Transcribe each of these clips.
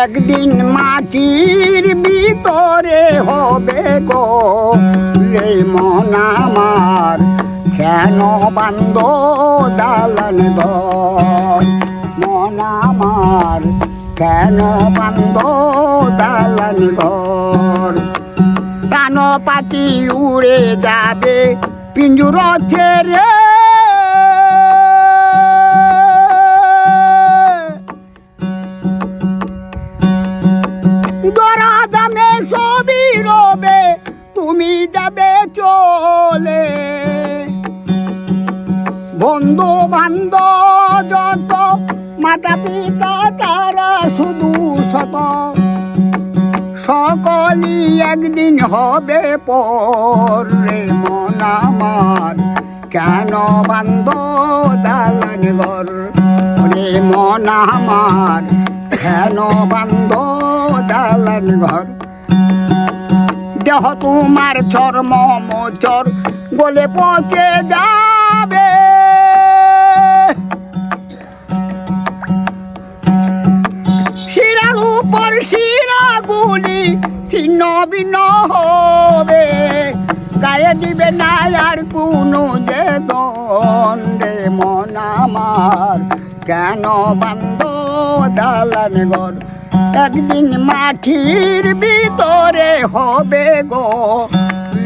একদিন মাটির ভিতরে হবে গো রে মন আমার, কেন বান্ধ দালান ঘর মন আমার, কেন বান্ধ দালান ঘর। প্রাণ পাখি উড়ে যাবে পিঞ্জুর ছেড়ে, দরা দামে সবই রবে তুমি যাবে চলে। বন্ধু বান্ধব যত মাতা পিতা তারা শুধু শত, সকলই একদিন হবে পর রে মন আমার, কেন বান্ধ দালান ঘর রে মন আমার, কেন বান্ধ দালান ঘর। দেহ তোমার চর্ম মোচর গলে পচে যাবে, শিরার উপর শিরাগুলি ছিন্ন ভিন্ন হবে, গায়ে দিবে না আর কোনো যে দণ্ডে মন আমার, কেন বান্ধ দালান ঘর। একদিন মাটির ভিতরে হবে গো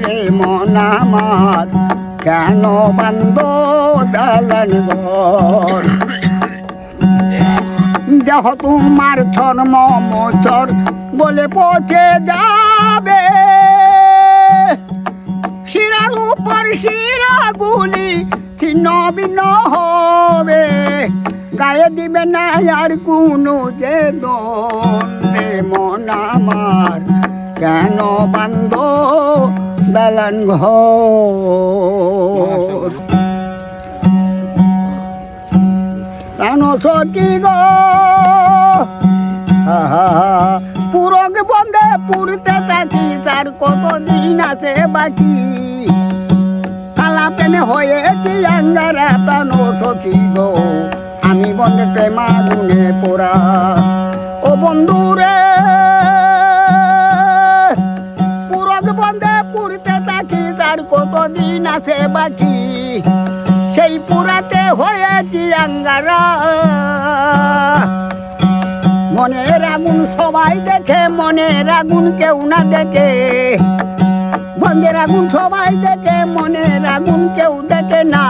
রে মন আমার, কেন বান্ধ দালান ঘর। দেহ তোমার চর্ম মোচর বলে পচে যাবে, শিরার উপর শিরাগুলি ছিন্ন ভিন্ন হবে, গায়ে দিবে না আর কোনো যে দণ্ডে মন আমার, কেন বান্ধ দালান ঘর। প্রাণ সখী গো পুরক বন্ধে পুরতে থাকি, তার কতদিন আছে বাকি, কালা প্রেমে হয়েছি আঙ্গারা প্রাণ সখী গো, আমি বন্ধে প্রেমা গুনে পোড়া। ও বন্ধু রে পুরক বন্ধে পুরতে থাকি, তার কতদিন আছে বাকি, সেই পুরাতে হয়েছি আঙ্গারা। মনের আগুন সবাই দেখে, মনের আগুন কেউ না দেখে, বন্ধের আগুন সবাই দেখে, মনের আগুন কেউ দেখে না,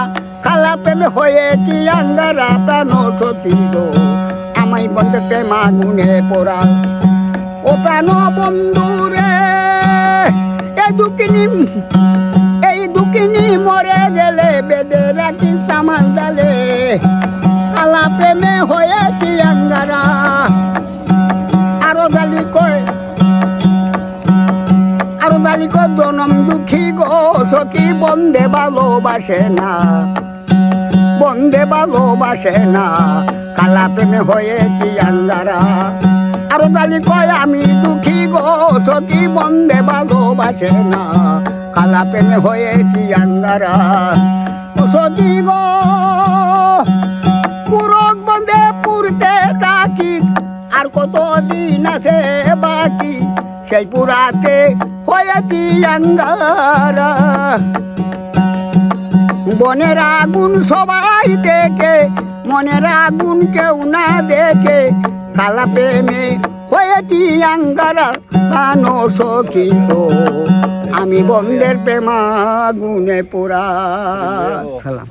কালা প্রেমে হয়েছি আঙ্গারা প্রাণ সখী গো, আমায় বন্ধে প্রেম আগুনে পোড়া। ও প্রাণ বন্ধু রে এই দুঃখিনী মরে গেলে বেঁধে রাখিস আমার ডালে, কালা প্রেমে হয়েছি আঙ্গারা। আরো দালি কয় জনম দুঃখী গো সখী, বন্ধে ভালোবাসে না, বন্ধে ভালোবাসে না, কালা প্রেমে হয়েছি আঙ্গারা। আরো দালি কয় আমি দুঃখী গো সখী, বন্ধে ভালোবাসে না, কালা প্রেমে হয়েছি আঙ্গারা। সখী গো পুরক বন্ধে পুরতে থাকি, আর কত দিন আছে বাকি, সেই পুরাতে হয়েছি আঙ্গারা। বনের আগুন সবাই দেখে, মনের আগুন কেউ না দেখে, কালা প্রেমে হয়েছি আঙ্গারা প্রাণ সখী গো, আমি বন্ধের প্রেমা গুনে পোড়া। সালাম।